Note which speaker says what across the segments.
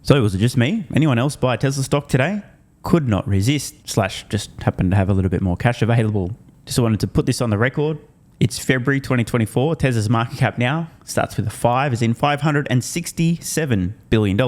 Speaker 1: So was it just me? Anyone else buy Tesla stock today? Could not resist, / just happened to have a little bit more cash available. Just wanted to put this on the record. It's February 2024. Tesla's market cap now starts with a 5, as in $567 billion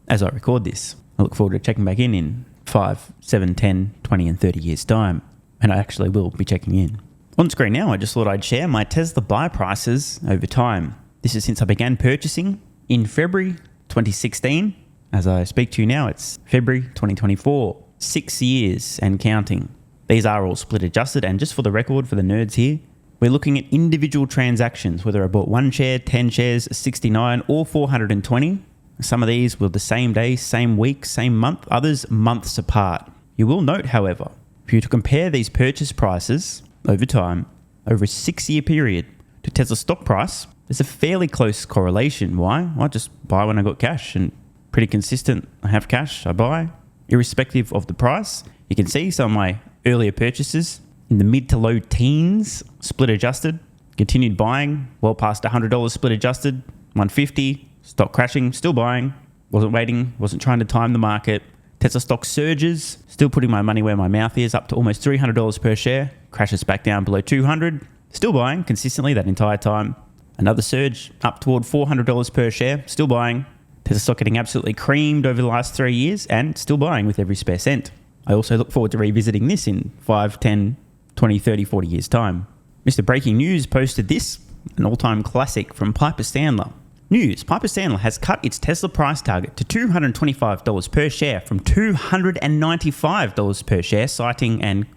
Speaker 1: as I record this. I look forward to checking back in 5, 7, 10, 20 and 30 years time. And I actually will be checking in. On screen now, I just thought I'd share my Tesla buy prices over time. This is since I began purchasing in February 2016. As I speak to you now, it's February 2024. 6 years and counting. These are all split adjusted, and just for the record, for the nerds here, we're looking at individual transactions, whether I bought 1 share, 10 shares, 69 or 420. Some of these were the same day, same week, same month, others months apart. You will note, however, if you were to compare these purchase prices over time, over a 6-year period, to Tesla's stock price, there's a fairly close correlation. Why? I just buy when I got cash, and pretty consistent. I have cash, I buy, irrespective of the price. You can see some of my earlier purchases in the mid to low teens, split adjusted, continued buying, well past $100 split adjusted, 150, stock crashing, still buying, wasn't waiting, wasn't trying to time the market. Tesla stock surges, still putting my money where my mouth is, up to almost $300 per share, crashes back down below 200, still buying consistently that entire time. Another surge up toward $400 per share, still buying. Tesla stock getting absolutely creamed over the last 3 years and still buying with every spare cent. I also look forward to revisiting this in 5, 10, 20, 30, 40 years time. Mr. Breaking News posted this, an all-time classic from Piper Sandler. News: Piper Sandler has cut its Tesla price target to $225 per share from $295 per share, citing an,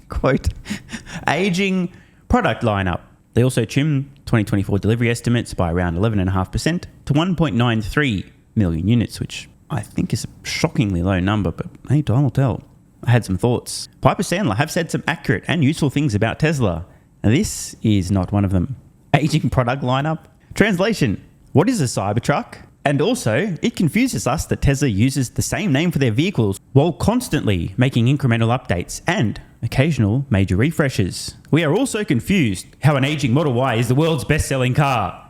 Speaker 1: quote, aging product lineup. They also trimmed 2024 delivery estimates by around 11.5% to 1.93 million units, which I think is a shockingly low number, but hey, time will tell. I had some thoughts. Piper Sandler have said some accurate and useful things about Tesla. Now, this is not one of them. Aging product lineup. Translation: what is a Cybertruck? And also, it confuses us that Tesla uses the same name for their vehicles while constantly making incremental updates and occasional major refreshes. We are also confused how an aging Model Y is the world's best-selling car.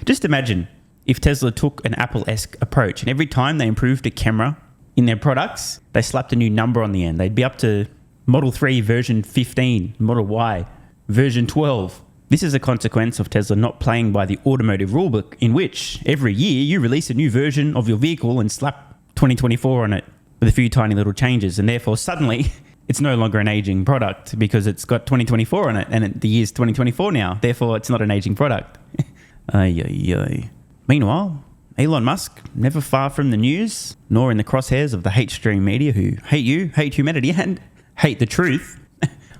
Speaker 1: Just imagine if Tesla took an Apple-esque approach and every time they improved a camera in their products, they slapped a new number on the end. They'd be up to Model 3 version 15, Model Y version 12. This is a consequence of Tesla not playing by the automotive rulebook, in which every year you release a new version of your vehicle and slap 2024 on it with a few tiny little changes, and therefore suddenly it's no longer an aging product because it's got 2024 on it, and the year's 2024 now. Therefore, it's not an aging product. Meanwhile, Elon Musk, never far from the news, nor in the crosshairs of the hate-stream media who hate you, hate humanity, and hate the truth.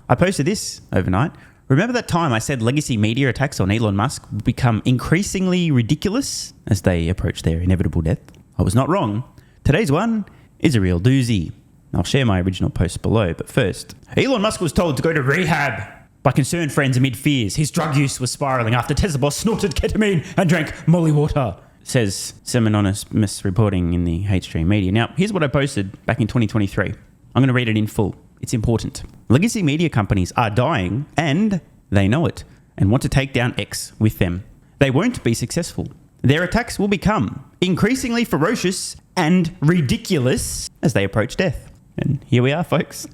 Speaker 1: I posted this overnight. Remember that time I said legacy media attacks on Elon Musk would become increasingly ridiculous as they approach their inevitable death? I was not wrong. Today's one is a real doozy. I'll share my original post below, but first, Elon Musk was told to go to rehab by concerned friends amid fears his drug use was spiraling after Tesla boss snorted ketamine and drank molly water, says some anonymous reporting in the hate stream media. Now, here's what I posted back in 2023. I'm going to read it in full. It's important. Legacy media companies are dying, and they know it, and want to take down X with them. They won't be successful. Their attacks will become increasingly ferocious and ridiculous as they approach death. And here we are, folks.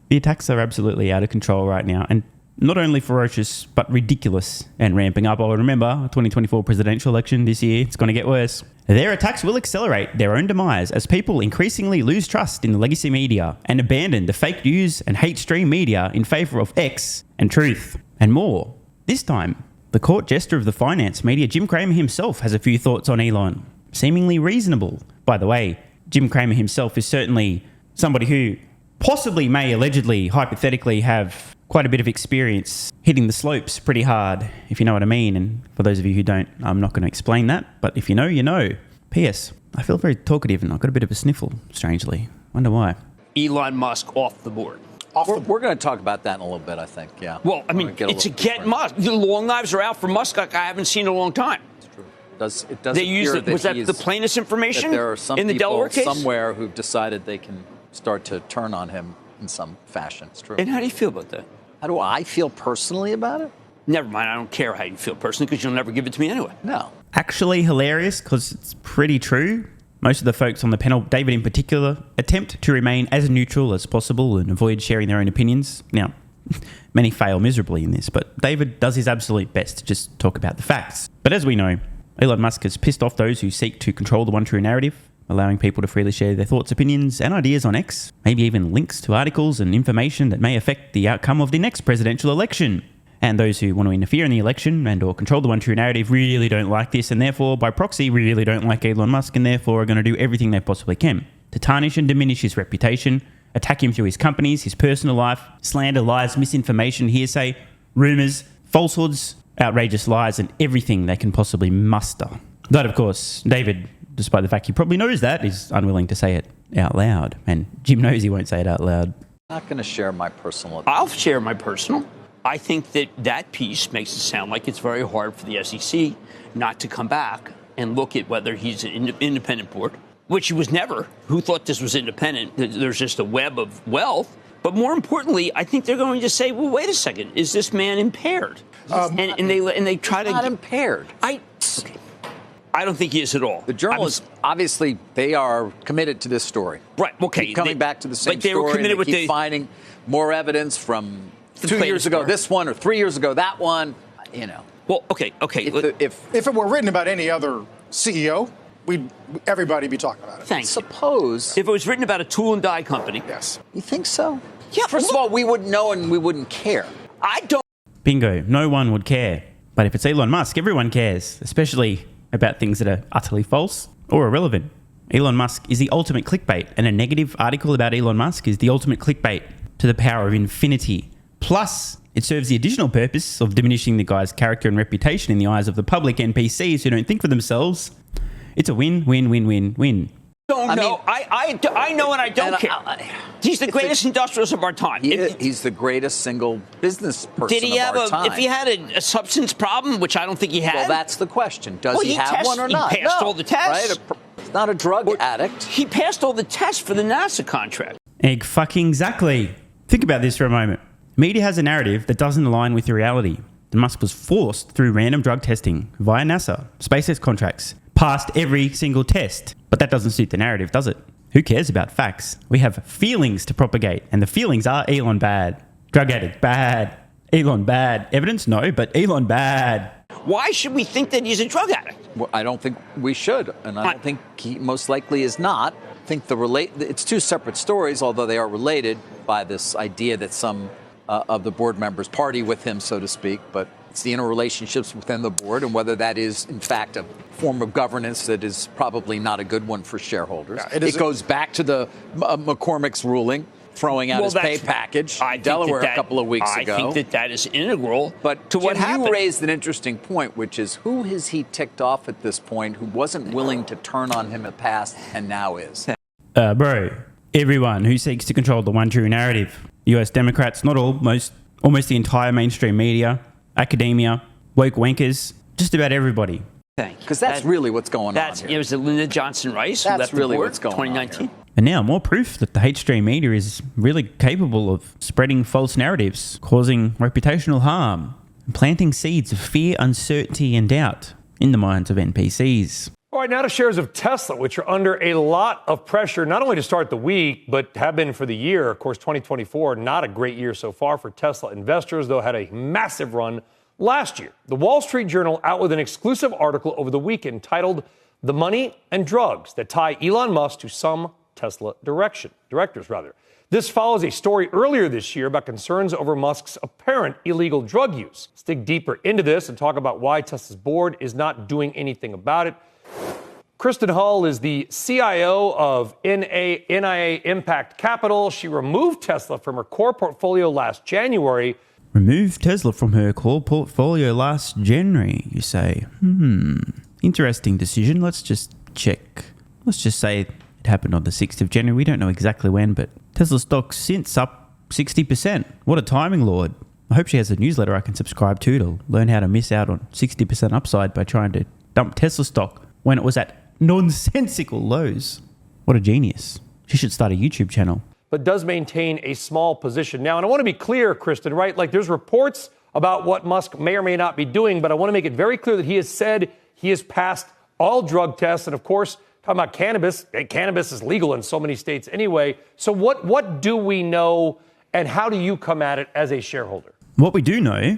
Speaker 1: The attacks are absolutely out of control right now, and not only ferocious, but ridiculous and ramping up. I'll remember 2024 presidential election this year. It's going to get worse. Their attacks will accelerate their own demise as people increasingly lose trust in the legacy media and abandon the fake news and hate stream media in favor of X and truth and more. This time, the court jester of the finance media, Jim Cramer himself, has a few thoughts on Elon. Seemingly reasonable. By the way, Jim Cramer himself is certainly somebody who possibly may allegedly, hypothetically, have quite a bit of experience hitting the slopes pretty hard, if you know what I mean. And for those of you who don't, I'm not going to explain that. But if you know, you know. P.S. I feel very talkative and I've got a bit of a sniffle, strangely. Wonder why.
Speaker 2: Elon Musk off the board.
Speaker 3: We're going to talk about that in a little bit, I think, yeah.
Speaker 2: Well, I mean, it's a get Musk. The long knives are out for Musk like I haven't seen in a long time.
Speaker 3: It's true. It does
Speaker 2: they used it, was that the plainest information
Speaker 3: there are some
Speaker 2: in the Delaware case?
Speaker 3: Somewhere who've decided they can start to turn on him in some fashion. It's true.
Speaker 2: And how do you feel about that?
Speaker 3: How do I feel personally about it?
Speaker 2: Never mind. I don't care how you feel personally because you'll never give it to me anyway.
Speaker 3: No.
Speaker 1: Actually hilarious because it's pretty true. Most of the folks on the panel, David in particular, attempt to remain as neutral as possible and avoid sharing their own opinions. Now, many fail miserably in this, but David does his absolute best to just talk about the facts. But as we know, Elon Musk has pissed off those who seek to control the one true narrative, allowing people to freely share their thoughts, opinions, and ideas on X, maybe even links to articles and information that may affect the outcome of the next presidential election. And those who want to interfere in the election and or control the one true narrative really don't like this, and therefore, by proxy, really don't like Elon Musk, and therefore are going to do everything they possibly can to tarnish and diminish his reputation, attack him through his companies, his personal life, slander, lies, misinformation, hearsay, rumours, falsehoods, outrageous lies, and everything they can possibly muster. But of course, David, despite the fact he probably knows that, is unwilling to say it out loud. And Jim knows he won't say it out loud.
Speaker 3: I'm not going to share my personal opinion.
Speaker 2: I'll share my personal. I think that piece makes it sound like it's very hard for the SEC not to come back and look at whether he's an independent board, which he was never. Who thought this was independent? There's just a web of wealth. But more importantly, I think they're going to say, well, wait a second, is this man impaired? And they try to...
Speaker 3: Not impaired.
Speaker 2: I don't think he is at all.
Speaker 3: The journalists, obviously, they are committed to this story.
Speaker 2: Right, okay.
Speaker 3: Keep coming back to the same
Speaker 2: they
Speaker 3: story.
Speaker 2: Were committed
Speaker 3: and
Speaker 2: with
Speaker 3: keep finding more evidence from 2 years ago, this one, or 3 years ago, that one, you know.
Speaker 2: Well, okay.
Speaker 4: If it were written about any other CEO, everybody be talking about it.
Speaker 2: Thanks.
Speaker 3: Suppose.
Speaker 2: If it was written about a tool and die company.
Speaker 4: Yes.
Speaker 3: You think so?
Speaker 2: Yeah.
Speaker 3: First of all, we wouldn't know and we wouldn't care.
Speaker 2: I don't.
Speaker 1: Bingo. No one would care. But if it's Elon Musk, everyone cares, especially about things that are utterly false or irrelevant. Elon Musk is the ultimate clickbait, and a negative article about Elon Musk is the ultimate clickbait to the power of infinity. Plus, it serves the additional purpose of diminishing the guy's character and reputation in the eyes of the public NPCs who don't think for themselves. It's a win, win, win, win, win.
Speaker 2: I know and I don't care. He's the greatest industrialist of our time.
Speaker 3: He's the greatest single business person
Speaker 2: Did he
Speaker 3: of
Speaker 2: have
Speaker 3: our time.
Speaker 2: If he had a substance problem, which I don't think he had?
Speaker 3: Well, that's the question. Does he have one or not?
Speaker 2: He passed all the tests.
Speaker 3: Right? He's not a drug addict.
Speaker 2: He passed all the tests for the NASA contract.
Speaker 1: Exactly. Think about this for a moment. Media has a narrative that doesn't align with the reality. And Musk was forced through random drug testing via NASA, SpaceX contracts, passed every single test. But that doesn't suit the narrative, does it? Who cares about facts? We have feelings to propagate, and the feelings are Elon bad, drug addict bad, Elon bad. Evidence? No, but Elon bad.
Speaker 2: Why should we think that he's a drug addict?
Speaker 3: Well, I don't think we should, and I don't think he most likely is not. I think it's two separate stories, although they are related by this idea that some of the board members party with him, so to speak, but it's the interrelationships within the board and whether that is, in fact, a form of governance that is probably not a good one for shareholders. Yeah, it goes back to the McCormick's ruling, throwing out his pay package in Delaware a couple of weeks ago.
Speaker 2: I think that is integral
Speaker 3: but
Speaker 2: to what happened.
Speaker 3: You raised an interesting point, which is who has he ticked off at this point who wasn't willing to turn on him in the past and now is?
Speaker 1: Bro, everyone who seeks to control the one true narrative. US Democrats, not all, almost the entire mainstream media, academia, woke wankers, just about everybody.
Speaker 3: Because that's really what's going on here.
Speaker 2: It was Lyndon Johnson Rice who
Speaker 3: left
Speaker 2: left
Speaker 3: really
Speaker 2: the board
Speaker 3: what's going
Speaker 2: 2019.
Speaker 3: on here.
Speaker 1: And now more proof that the hate stream media is really capable of spreading false narratives, causing reputational harm, and planting seeds of fear, uncertainty, and doubt in the minds of NPCs.
Speaker 5: All right, now to shares of Tesla, which are under a lot of pressure, not only to start the week, but have been for the year. Of course, 2024, not a great year so far for Tesla investors, though had a massive run last year. The Wall Street Journal out with an exclusive article over the weekend titled "The Money and Drugs That Tie Elon Musk to Some Tesla Directors." This follows a story earlier this year about concerns over Musk's apparent illegal drug use. Let's dig deeper into this and talk about why Tesla's board is not doing anything about it. Kristen Hull is the CIO of NIA Impact Capital. She removed Tesla from her core portfolio last January.
Speaker 1: Removed Tesla from her core portfolio last January, you say? Interesting decision. Let's just check. Let's just say it happened on the 6th of January. We don't know exactly when, but Tesla stock since up 60%. What a timing, Lord. I hope she has a newsletter I can subscribe to learn how to miss out on 60% upside by trying to dump Tesla stock when it was at nonsensical lows. What a genius. She should start a YouTube channel.
Speaker 5: But does maintain a small position now. And I want to be clear, Kristen, right? Like there's reports about what Musk may or may not be doing, but I want to make it very clear that he has said he has passed all drug tests. And of course, talking about cannabis. Cannabis is legal in so many states anyway. So what do we know, and how do you come at it as a shareholder?
Speaker 1: What we do know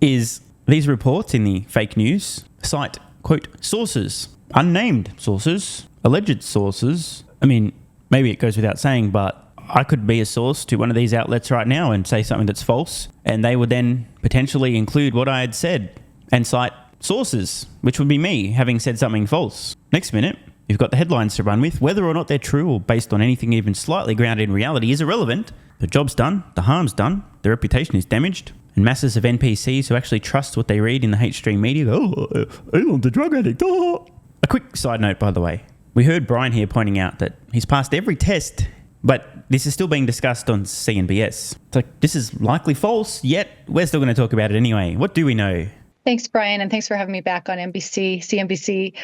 Speaker 1: is these reports in the fake news cite, quote, sources, unnamed sources, alleged sources. I mean, maybe it goes without saying, but I could be a source to one of these outlets right now and say something that's false, and they would then potentially include what I had said and cite sources, which would be me having said something false. Next minute, you've got the headlines to run with. Whether or not they're true or based on anything even slightly grounded in reality is irrelevant. The job's done, the harm's done, the reputation is damaged, and masses of NPCs who actually trust what they read in the hate-stream media go, oh, Elon's the drug addict. Oh. A quick side note, by the way. We heard Brian here pointing out that he's passed every test, but this is still being discussed on CNBS. It's like, this is likely false, yet we're still going to talk about it anyway. What do we know?
Speaker 6: Thanks, Brian, and thanks for having me back on CNBC.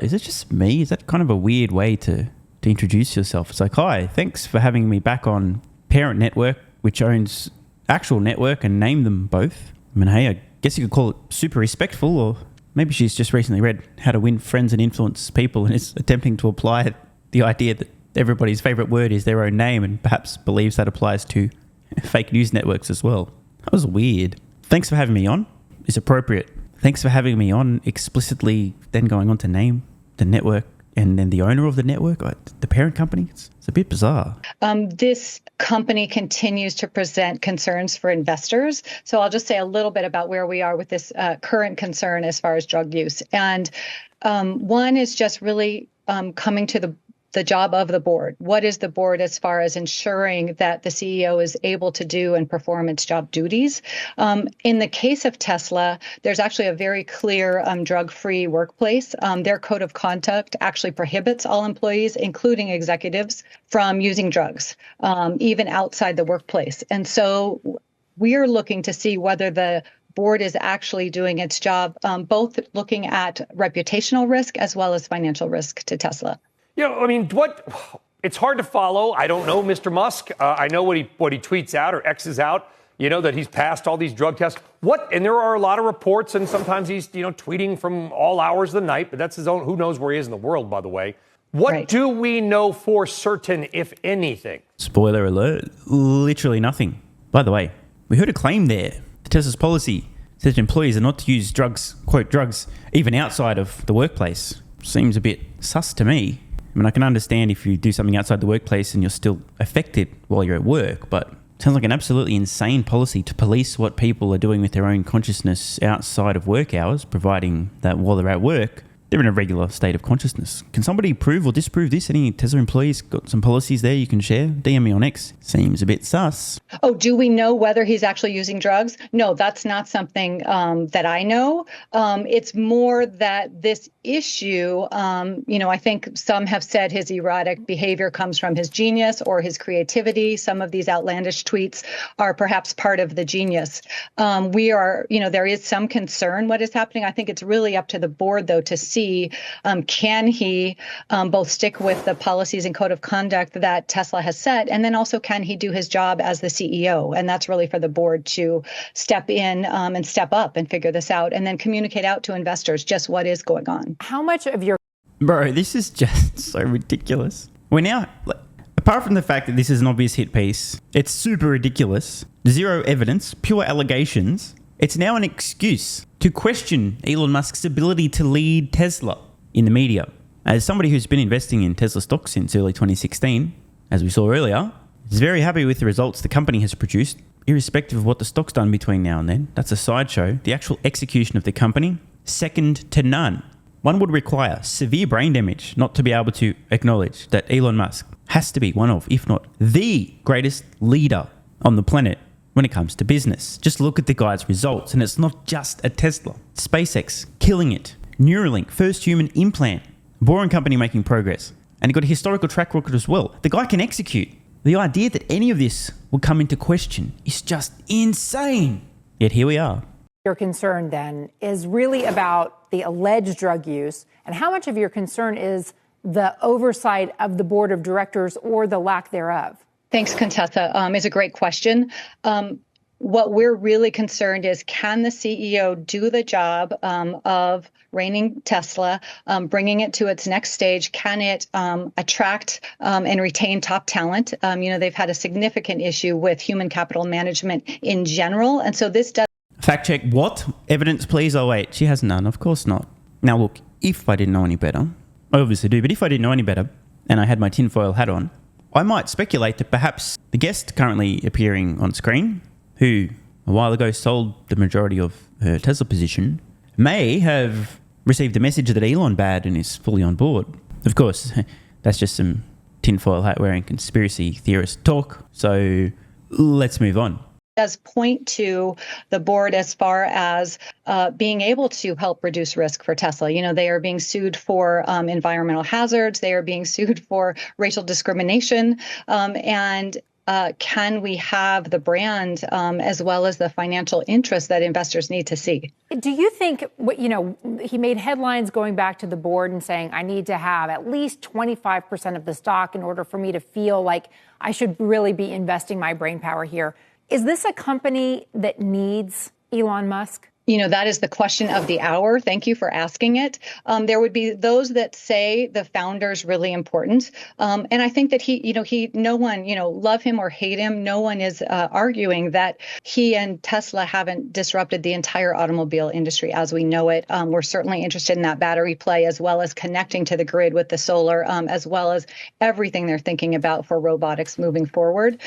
Speaker 1: Is it just me? Is that kind of a weird way to introduce yourself? It's like, hi, thanks for having me back on Parent Network, which owns Actual Network, and name them both. I mean, hey, I guess you could call it super respectful, or maybe she's just recently read How to Win Friends and Influence People and is attempting to apply the idea that everybody's favourite word is their own name and perhaps believes that applies to fake news networks as well. That was weird. Thanks for having me on. It's appropriate. Thanks for having me on explicitly, then going on to name the network and then the owner of the network, the parent company. It's a bit bizarre.
Speaker 6: This company continues to present concerns for investors. So I'll just say a little bit about where we are with this current concern as far as drug use. And one is just really coming to the job of the board. What is the board as far as ensuring that the CEO is able to do and perform its job duties? In the case of Tesla, there's actually a very clear drug-free workplace. Their code of conduct actually prohibits all employees, including executives, from using drugs, even outside the workplace. And so we're looking to see whether the board is actually doing its job, both looking at reputational risk as well as financial risk to Tesla.
Speaker 5: You know, I mean, it's hard to follow. I don't know Mr. Musk. I know what he tweets out or X's out, that he's passed all these drug tests. And there are a lot of reports, and sometimes he's, tweeting from all hours of the night, but that's his own, who knows where he is in the world, by the way. What do we know for certain, if anything? Spoiler alert, literally nothing. By the way, we heard a claim there. The Tesla's policy says employees are not to use drugs, quote, drugs, even outside of the workplace. Seems a bit sus to me. I mean, I can understand if you do something outside the workplace and you're still affected while you're at work, but it sounds like an absolutely insane policy to police what people are doing with their own consciousness outside of work hours, providing that while they're at work, they're in a regular state of consciousness. Can somebody prove or disprove this? Any Tesla employees got some policies there you can share? DM me on X. Seems a bit sus.
Speaker 6: Oh, do we know whether he's actually using drugs? No, that's not something that I know. It's more that this issue, I think some have said his erratic behavior comes from his genius or his creativity. Some of these outlandish tweets are perhaps part of the genius. There is some concern what is happening. I think it's really up to the board, though, to see can he both stick with the policies and code of conduct that Tesla has set, and then also can he do his job as the CEO? And that's really for the board to step in and step up and figure this out, and then communicate out to investors just what is going on.
Speaker 7: How much of your...
Speaker 1: Bro, this is just so ridiculous. We're now... Apart from the fact that this is an obvious hit piece, it's super ridiculous. Zero evidence, pure allegations. It's now an excuse to question Elon Musk's ability to lead Tesla in the media. As somebody who's been investing in Tesla stock since early 2016, as we saw earlier, is very happy with the results the company has produced, irrespective of what the stock's done between now and then. That's a sideshow. The actual execution of the company, second to none. One would require severe brain damage not to be able to acknowledge that Elon Musk has to be one of, if not the greatest leader on the planet when it comes to business. Just look at the guy's results, and it's not just a Tesla. SpaceX, killing it. Neuralink, first human implant. Boring company making progress. And he got a historical track record as well. The guy can execute. The idea that any of this will come into question is just insane. Yet here we are.
Speaker 7: Your concern then is really about the alleged drug use, and how much of your concern is the oversight of the board of directors or the lack thereof?
Speaker 6: Thanks, Contessa. It's a great question. what we're really concerned is, can the CEO do the job of reigning Tesla, bringing it to its next stage? Can it attract and retain top talent? They've had a significant issue with human capital management in general. And so this does.
Speaker 1: Fact check what? Evidence, please. Oh, wait. She has none. Of course not. Now, look, if I didn't know any better, I obviously do, but if I didn't know any better and I had my tinfoil hat on, I might speculate that perhaps the guest currently appearing on screen, who a while ago sold the majority of her Tesla position, may have received a message that Elon bad and is fully on board. Of course, that's just some tinfoil hat wearing conspiracy theorist talk. So let's move on.
Speaker 6: Does point to the board as far as being able to help reduce risk for Tesla. They are being sued for environmental hazards. They are being sued for racial discrimination. And can we have the brand as well as the financial interest that investors need to see?
Speaker 7: Do you think, he made headlines going back to the board and saying, I need to have at least 25% of the stock in order for me to feel like I should really be investing my brainpower here. Is this a company that needs Elon Musk?
Speaker 6: That is the question of the hour. Thank you for asking it. There would be those that say the founder's really important. And I think that no one, love him or hate him, no one is arguing that he and Tesla haven't disrupted the entire automobile industry as we know it. We're certainly interested in that battery play, as well as connecting to the grid with the solar, as well as everything they're thinking about for robotics moving forward.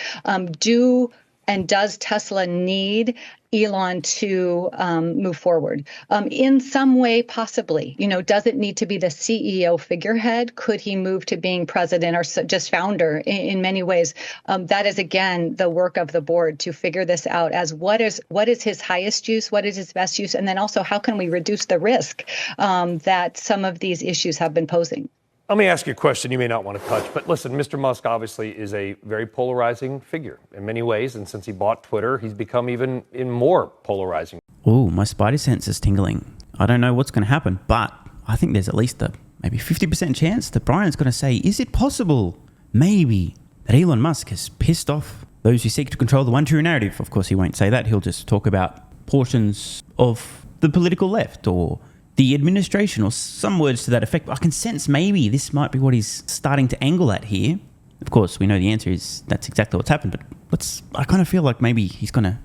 Speaker 6: Does Tesla need Elon to move forward? In some way, possibly. Does it need to be the CEO figurehead? Could he move to being president or just founder? In many ways, that is, again, the work of the board to figure this out as what is his highest use, what is his best use, and then also how can we reduce the risk that some of these issues have been posing.
Speaker 5: Let me ask you a question you may not want to touch, but listen, Mr. Musk obviously is a very polarizing figure in many ways, and since he bought Twitter, he's become even more polarizing.
Speaker 1: Oh, my spidey sense is tingling. I don't know what's going to happen, but I think there's at least a maybe 50% chance that Brian's going to say, is it possible, maybe, that Elon Musk has pissed off those who seek to control the one true narrative? Of course, he won't say that. He'll just talk about portions of the political left or the administration or some words to that effect. I can sense maybe this might be what he's starting to angle at here. Of course, we know the answer is that's exactly what's happened, but I kind of feel like maybe he's going to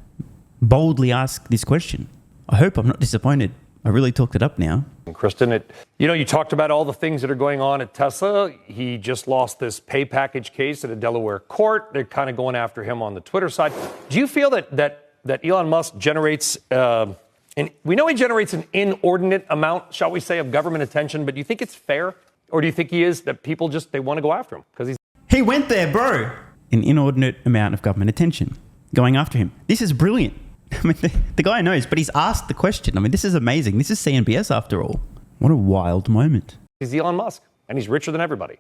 Speaker 1: boldly ask this question. I hope I'm not disappointed. I really talked it up now.
Speaker 5: And Kristen, you talked about all the things that are going on at Tesla. He just lost this pay package case at a Delaware court. They're kind of going after him on the Twitter side. Do you feel that Elon Musk generates... And we know he generates an inordinate amount, shall we say, of government attention, but do you think it's fair? Or do you think that people they want to go after him? Because
Speaker 1: he went there, bro. An inordinate amount of government attention going after him. This is brilliant. I mean, the guy knows, but he's asked the question. I mean, this is amazing. This is CNBS after all. What a wild moment.
Speaker 5: He's Elon Musk, and he's richer than everybody.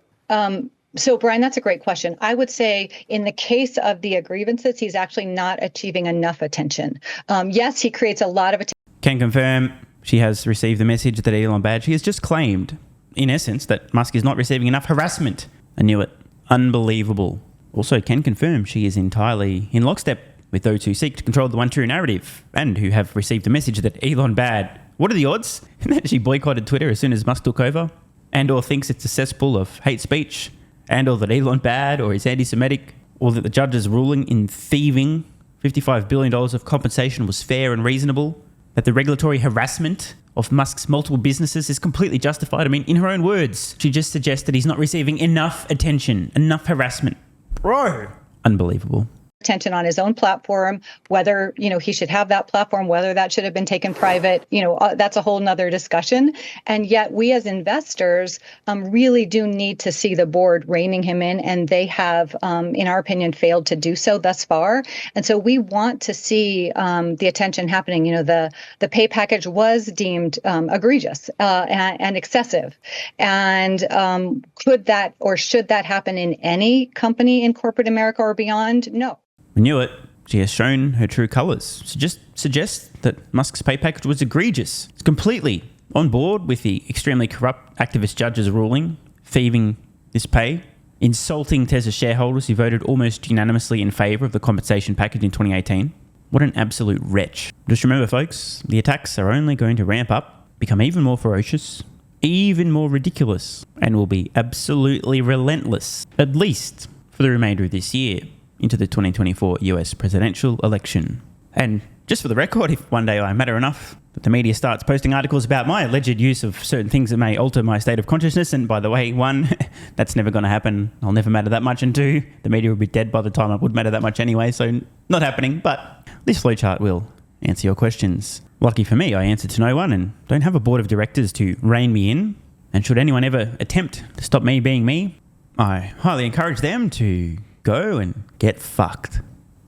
Speaker 6: So, Brian, that's a great question. I would say in the case of the grievances, he's actually not achieving enough attention. Yes, he creates a lot of attention.
Speaker 1: Can confirm she has received the message that Elon bad. She has just claimed, in essence, that Musk is not receiving enough harassment. I knew it. Unbelievable. Also can confirm she is entirely in lockstep with those who seek to control the one true narrative and who have received the message that Elon bad. What are the odds that she boycotted Twitter as soon as Musk took over and or thinks it's a cesspool of hate speech and or that Elon bad or is anti-Semitic or that the judge's ruling in thieving $55 billion of compensation was fair and reasonable? That the regulatory harassment of Musk's multiple businesses is completely justified. I mean, in her own words, she just suggested he's not receiving enough attention, enough harassment. Bro. Unbelievable.
Speaker 6: Attention on his own platform, whether, he should have that platform, whether that should have been taken private, that's a whole nother discussion. And yet we as investors really do need to see the board reining him in. And they have, in our opinion, failed to do so thus far. And so we want to see the attention happening. The pay package was deemed egregious and excessive. And could that or should that happen in any company in corporate America or beyond? No.
Speaker 1: We knew it. She has shown her true colours. She just suggests that Musk's pay package was egregious. It's completely on board with the extremely corrupt activist judge's ruling, thieving this pay, insulting Tesla shareholders who voted almost unanimously in favour of the compensation package in 2018. What an absolute wretch. Just remember, folks, the attacks are only going to ramp up, become even more ferocious, even more ridiculous, and will be absolutely relentless, at least for the remainder of this year, into the 2024 US presidential election. And just for the record, if one day I matter enough that the media starts posting articles about my alleged use of certain things that may alter my state of consciousness, and by the way, one, that's never going to happen. I'll never matter that much, and two, the media will be dead by the time I would matter that much anyway, so not happening, but this flowchart will answer your questions. Lucky for me, I answered to no one and don't have a board of directors to rein me in, and should anyone ever attempt to stop me being me, I highly encourage them to go and get fucked.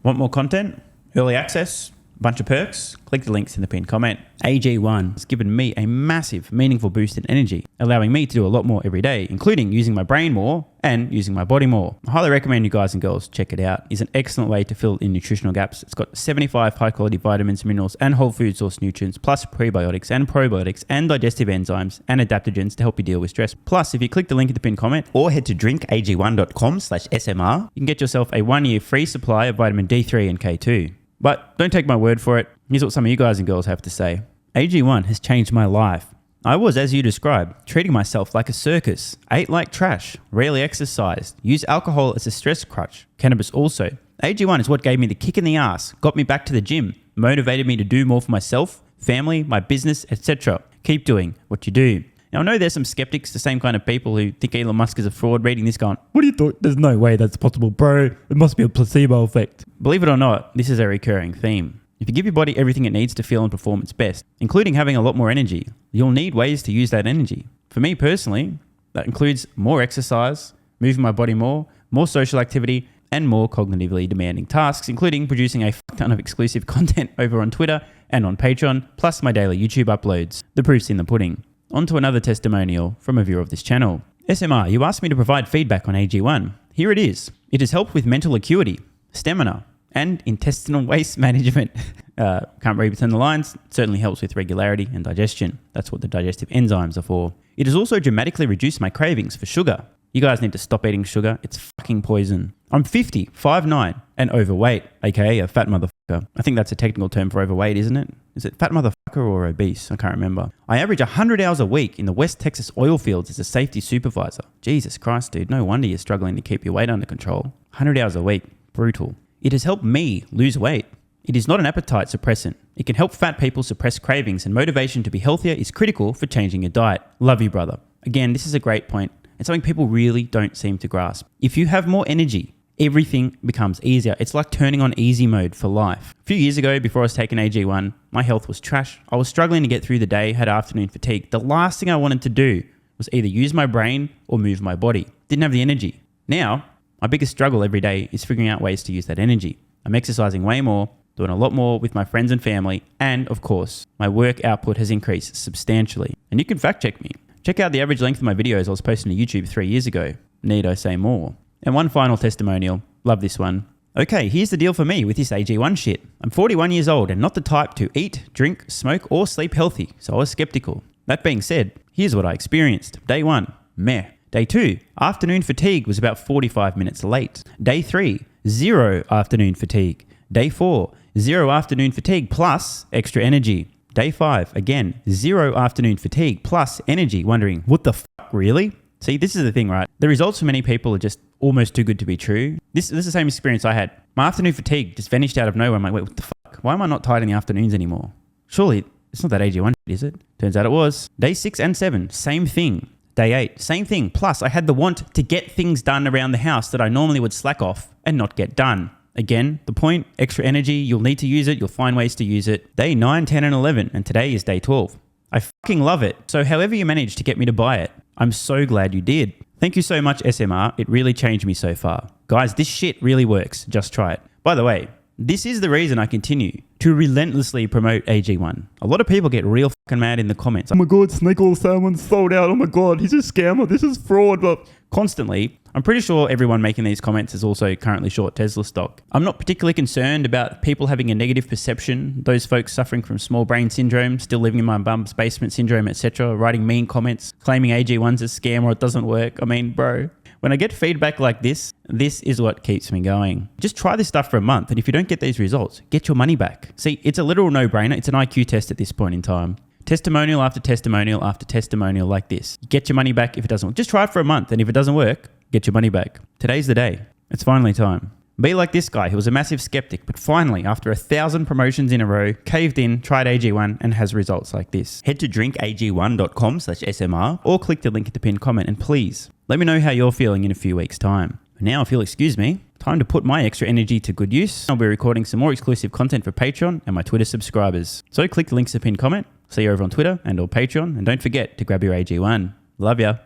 Speaker 1: Want more content? Early access? Bunch of perks? Click the links in the pinned comment. AG1 has given me a massive, meaningful boost in energy, allowing me to do a lot more every day, including using my brain more and using my body more. I highly recommend you guys and girls check it out. It's an excellent way to fill in nutritional gaps. It's got 75 high-quality vitamins, minerals, and whole food source nutrients, plus prebiotics and probiotics and digestive enzymes and adaptogens to help you deal with stress. Plus, if you click the link in the pinned comment or head to drinkag1.com/SMR, you can get yourself a 1-year free supply of vitamin D3 and K2. But don't take my word for it. Here's what some of you guys and girls have to say. AG1 has changed my life. I was, as you described, treating myself like a circus, ate like trash, rarely exercised, used alcohol as a stress crutch, cannabis also. AG1 is what gave me the kick in the ass, got me back to the gym, motivated me to do more for myself, family, my business, etc. Keep doing what you do. Now, I know there's some skeptics, the same kind of people who think Elon Musk is a fraud, reading this going, what do you thought? There's no way that's possible, bro. It must be a placebo effect. Believe it or not, this is a recurring theme. If you give your body everything it needs to feel and perform its best, including having a lot more energy, you'll need ways to use that energy. For me personally, that includes more exercise, moving my body more social activity, and more cognitively demanding tasks, including producing a fuck ton of exclusive content over on Twitter and on Patreon, plus my daily YouTube uploads. The proof's in the pudding. On to another testimonial from a viewer of this channel. SMR, you asked me to provide feedback on AG1. Here it is. It has helped with mental acuity, stamina, and intestinal waste management. Can't read between the lines. It certainly helps with regularity and digestion. That's what the digestive enzymes are for. It has also dramatically reduced my cravings for sugar. You guys need to stop eating sugar. It's fucking poison. I'm 50, 5'9", and overweight, aka a fat motherfucker. I think that's a technical term for overweight, isn't it? Is it fat motherfucker or obese? I can't remember. I average 100 hours a week in the West Texas oil fields as a safety supervisor. Jesus Christ, dude. No wonder you're struggling to keep your weight under control. 100 hours a week. Brutal. It has helped me lose weight. It is not an appetite suppressant. It can help fat people suppress cravings, and motivation to be healthier is critical for changing your diet. Love you, brother. Again, this is a great point. It's something people really don't seem to grasp. If you have more energy, everything becomes easier. It's like turning on easy mode for life. A few years ago, before I was taking AG1, my health was trash. I was struggling to get through the day, had afternoon fatigue. The last thing I wanted to do was either use my brain or move my body. Didn't have the energy. Now, my biggest struggle every day is figuring out ways to use that energy. I'm exercising way more, doing a lot more with my friends and family, and of course, my work output has increased substantially. And you can fact check me. Check out the average length of my videos I was posting to YouTube 3 years ago. Need I say more? And one final testimonial. Love this one. Okay, here's the deal for me with this AG1 shit. I'm 41 years old and not the type to eat, drink, smoke, or sleep healthy, so I was skeptical. That being said, here's what I experienced. Day 1, meh. Day 2, afternoon fatigue was about 45 minutes late. Day 3, 0 afternoon fatigue. Day 4, 0 afternoon fatigue plus extra energy. Day 5, again, 0 afternoon fatigue plus energy, wondering, what the fuck, really? See, this is the thing, right? The results for many people are just almost too good to be true. This is the same experience I had. My afternoon fatigue just vanished out of nowhere. I'm like, wait, what the fuck? Why am I not tired in the afternoons anymore? Surely, it's not that AG1 shit, is it? Turns out it was. Day 6 and 7, same thing. Day 8, same thing. Plus, I had the want to get things done around the house that I normally would slack off and not get done. Again, the point, extra energy, you'll need to use it, you'll find ways to use it. Day 9, 10, and 11, and today is day 12. I fucking love it. So however you managed to get me to buy it, I'm so glad you did. Thank you so much, SMR. It really changed me so far. Guys, this shit really works. Just try it. By the way, this is the reason I continue to relentlessly promote AG1. A lot of people get real fucking mad in the comments. Oh my God, snake oil salmon's sold out. Oh my God, he's a scammer. This is fraud. But constantly, I'm pretty sure everyone making these comments is also currently short Tesla stock. I'm not particularly concerned about people having a negative perception, those folks suffering from small brain syndrome, still living in my bum's basement syndrome, etc., writing mean comments, claiming AG1's a scam or it doesn't work. I mean, bro, When I get feedback like this is what keeps me going. Just try this stuff for a month, and if you don't get these results, get your money back. See, it's a literal no-brainer. It's an IQ test at this point in time. Testimonial after testimonial after testimonial like this. Get your money back if it doesn't work. Just try it for a month, and if it doesn't work, get your money back. Today's the day. It's finally time. Be like this guy who was a massive skeptic, but finally, after 1,000 promotions in a row, caved in, tried AG1, and has results like this. Head to drinkag1.com/SMR or click the link at the pinned comment, and please let me know how you're feeling in a few weeks' time. Now, if you'll excuse me, time to put my extra energy to good use. I'll be recording some more exclusive content for Patreon and my Twitter subscribers. So click the links at the pinned comment. See you over on Twitter and or Patreon, and don't forget to grab your AG1. Love ya.